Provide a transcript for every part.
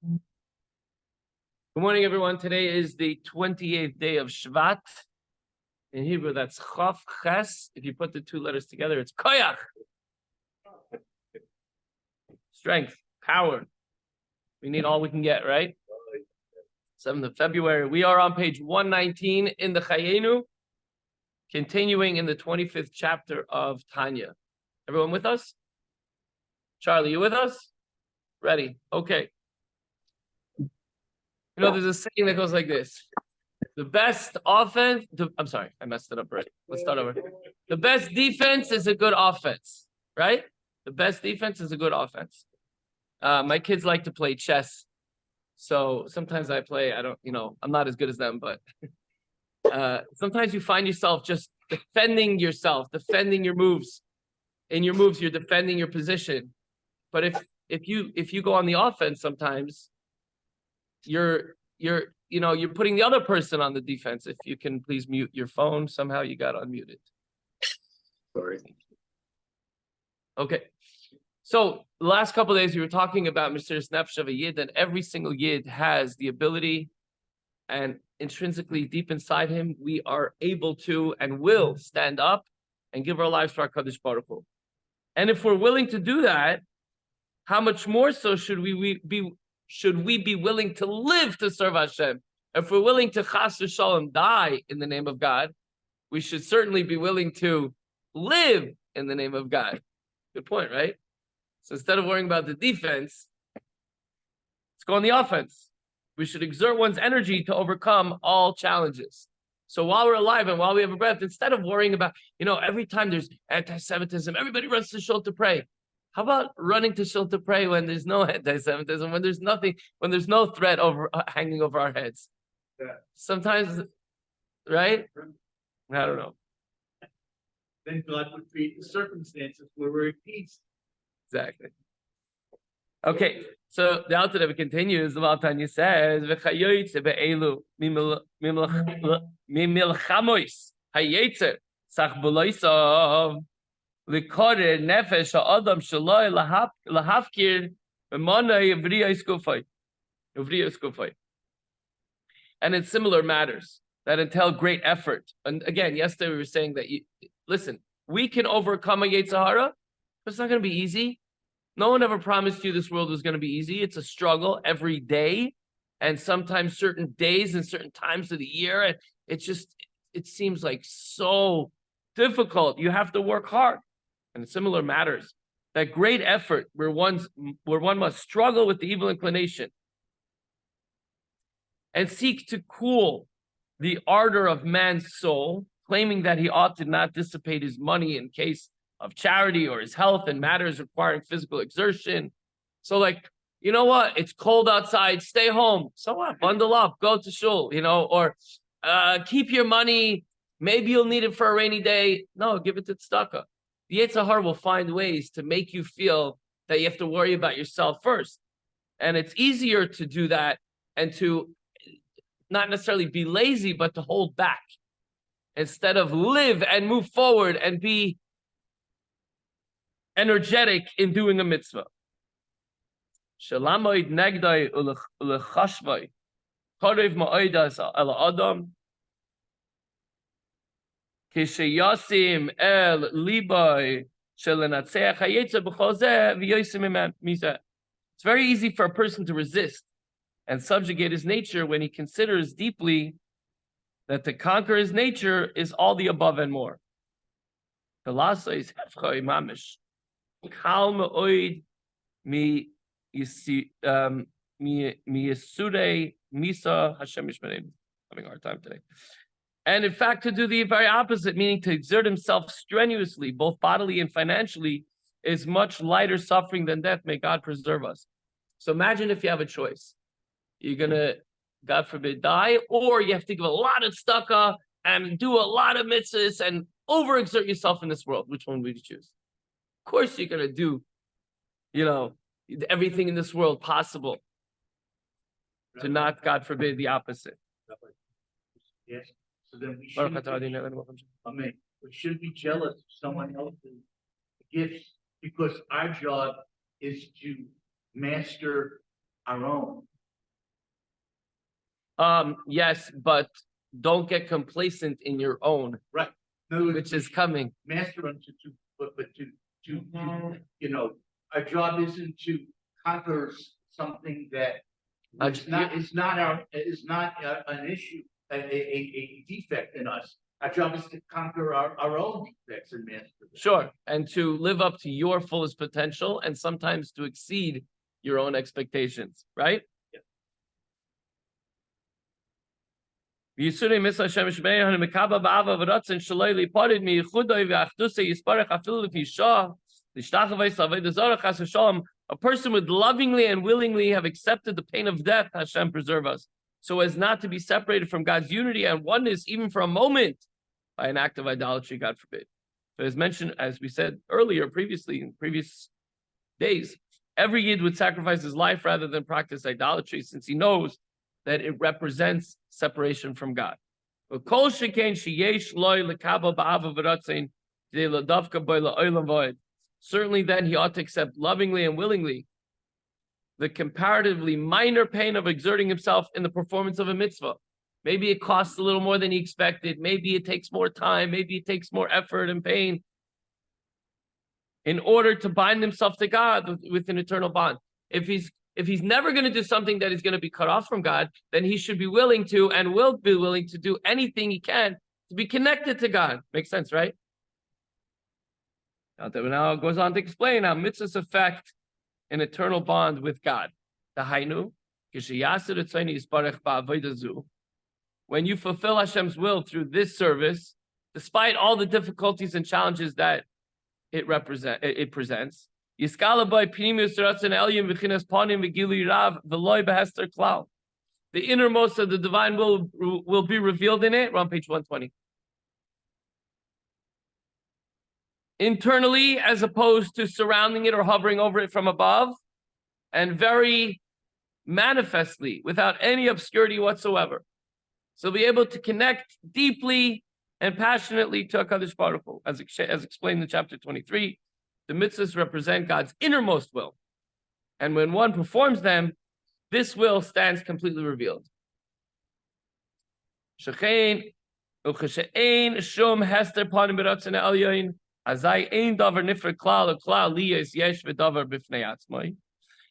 Good morning, everyone. Today is the 28th day of Shevat. In Hebrew, that's Chav Ches. If you put the two letters together, it's Koyach. Strength, power. We need all we can get, right? 7th of February. We are on page 119 in the Chayenu, continuing in the 25th chapter of Tanya. Everyone with us? Charlie, you with us? Ready? Okay. You know, there's a saying that goes like this. The best offense, I'm sorry, I messed it up already. Let's start over. The best defense is a good offense, right? The best defense is a good offense. My kids like to play chess. So sometimes I play, I'm not as good as them, but sometimes you find yourself just defending yourself, defending your moves. In your moves, you're defending your position. But if you go on the offense sometimes, you're putting the other person on the defense. If you can please mute your phone. Somehow you got unmuted. Sorry. Okay. So the last couple of days we were talking about Mesiras Nefesh of a Yid, and every single Yid has the ability, and intrinsically deep inside him, we are able to and will stand up and give our lives to our Kadosh Baruch Hu. And if we're willing to do that, how much more so should we be willing to live to serve Hashem? If we're willing to chas v'shalom die in the name of God, we should certainly be willing to live in the name of God. Good point, right? So instead of worrying about the defense, let's go on the offense. We should exert one's energy to overcome all challenges. So while we're alive and while we have a breath, instead of worrying about, every time there's anti-Semitism, everybody runs to shul to pray. How about running to shul to pray when there's no anti-Semitism, when there's nothing, when there's no threat hanging over our heads? Yeah. Sometimes, right? I don't know. Then God would create the circumstances where we're at peace. Exactly. Okay, so the Alter Rebbe continues. The Tanya says, "V'chayotze be'elu mimilchamois hayetzer sachboloisav l'korer nefesh ha'adam shaloi lahafkir b'monai v'riyos gufay." And in similar matters that entail great effort. And again, yesterday we were saying that we can overcome a Yetzer Hara, but it's not going to be easy. No one ever promised you this world was going to be easy. It's a struggle every day, and sometimes certain days and certain times of the year. And it seems like so difficult. You have to work hard. And in similar matters, that great effort where one must struggle with the evil inclination and seek to cool the ardor of man's soul, claiming that he ought to not dissipate his money in case of charity or his health and matters requiring physical exertion. So you know what? It's cold outside. Stay home. So what? Bundle up. Go to shul, or keep your money. Maybe you'll need it for a rainy day. No, give it to tzedakah. The Yetzer Hara will find ways to make you feel that you have to worry about yourself first. And it's easier to do that and to not necessarily be lazy, but to hold back instead of live and move forward and be energetic in doing a mitzvah. Shalamoid negdai ulechashvai karev ma'odas al adam kishayasim el libai shelenatzeach hayetzer b'chozeh v'yosim mizeh. It's very easy for a person to resist and subjugate his nature when he considers deeply that to conquer his nature is all the above and more. Velasa is hefchai mamish. Kal me'oid mi yisure misa Hashem yishmerei. Having a hard time today. And in fact, to do the very opposite, meaning to exert himself strenuously, both bodily and financially, is much lighter suffering than death. May God preserve us. So imagine if you have a choice. You're going to, God forbid, die, or you have to give a lot of tzedakah and do a lot of mitzvahs and overexert yourself in this world. Which one would you choose? Of course, you're going to do, everything in this world possible to not, God forbid, the opposite. Yes. So then we shouldn't be jealous of someone else's gifts, because our job is to master our own. Yes, but don't get complacent in your own, Right. In other words, which is coming. master unto to, but to, you know, our job isn't to conquer something that is not an issue, a defect in us. Our job is to conquer our own defects and master them. Sure, and to live up to your fullest potential and sometimes to exceed your own expectations, right? Yisuri Misa Hashem Shmei Han Mekaba Ba'ava V'Ratzin Shaloi Liparid Mi Yichudoi V'Achdusei Yisparech Afilu L'Fi Shah L'Shtachavei Savei Dezorah Chas V'Shalom. A person would lovingly and willingly have accepted the pain of death, Hashem preserve us, so as not to be separated from God's unity and oneness even for a moment by an act of idolatry, God forbid. So as mentioned, as we said earlier, previously, in previous days, every Yid would sacrifice his life rather than practice idolatry, since he knows that it represents separation from God. Certainly then he ought to accept lovingly and willingly the comparatively minor pain of exerting himself in the performance of a mitzvah. Maybe it costs a little more than he expected. Maybe it takes more time. Maybe it takes more effort and pain in order to bind himself to God with an eternal bond. If he's never going to do something that is going to be cut off from God, then he should be willing to and will be willing to do anything he can to be connected to God. Makes sense, right? Now it goes on to explain how mitzvahs affect an eternal bond with God. When you fulfill Hashem's will through this service, despite all the difficulties and challenges that it presents, the innermost of the divine will be revealed in it. We're on page 120. Internally, as opposed to surrounding it or hovering over it from above, and very manifestly, without any obscurity whatsoever. So be able to connect deeply and passionately to HaKadosh Baruch Hu. As explained in chapter 23, the mitzvahs represent God's innermost will. And when one performs them, this will stands completely revealed.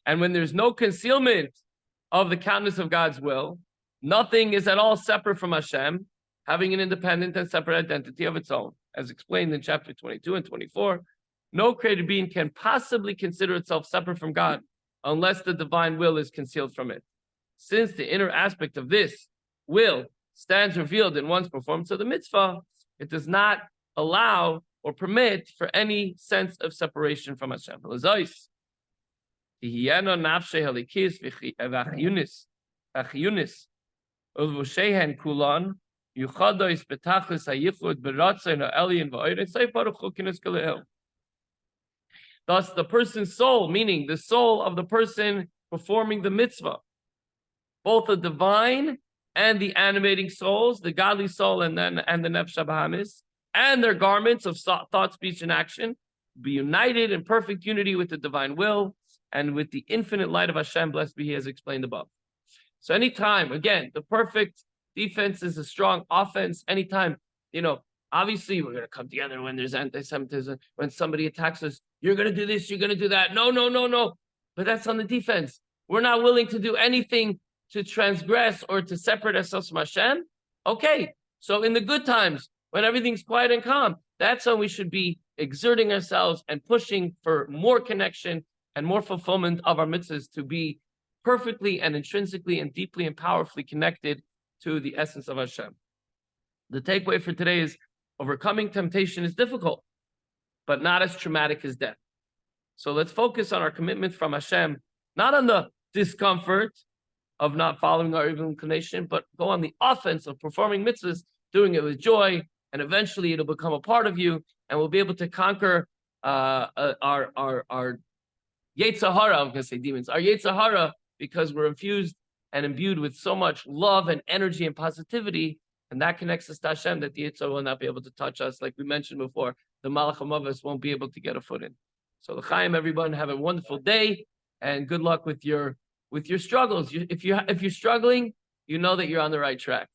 And when there's no concealment of the countenance of God's will, nothing is at all separate from Hashem, having an independent and separate identity of its own. As explained in chapter 22 and 24, no created being can possibly consider itself separate from God unless the divine will is concealed from it. Since the inner aspect of this will stands revealed in one's performance of the mitzvah, it does not allow or permit for any sense of separation from Hashem. Thus, the person's soul, meaning the soul of the person performing the mitzvah, both the divine and the animating souls, the godly soul and the nefesh habahamis, and their garments of thought, speech, and action, be united in perfect unity with the divine will and with the infinite light of Hashem, blessed be He, as explained above. So anytime, again, the perfect defense is a strong offense. Anytime, obviously we're going to come together when there's anti-Semitism, when somebody attacks us, you're going to do this, you're going to do that. No. But that's on the defense. We're not willing to do anything to transgress or to separate ourselves from Hashem. Okay, so in the good times, when everything's quiet and calm, that's when we should be exerting ourselves and pushing for more connection and more fulfillment of our mitzvahs to be perfectly and intrinsically and deeply and powerfully connected to the essence of Hashem. The takeaway for today is overcoming temptation is difficult, but not as traumatic as death. So let's focus on our commitment from Hashem, not on the discomfort of not following our evil inclination, but go on the offense of performing mitzvahs, doing it with joy, and eventually it'll become a part of you, and we'll be able to conquer our Yetzer Hara, I'm going to say demons, our Yetzer Hara, because we're infused and imbued with so much love and energy and positivity, and that connects us to Hashem, that the Yetzer will not be able to touch us. Like we mentioned before, the Malach HaMavos won't be able to get a foot in. So l'chaim, everyone, have a wonderful day, and good luck with your struggles. If you're struggling, you know that you're on the right track.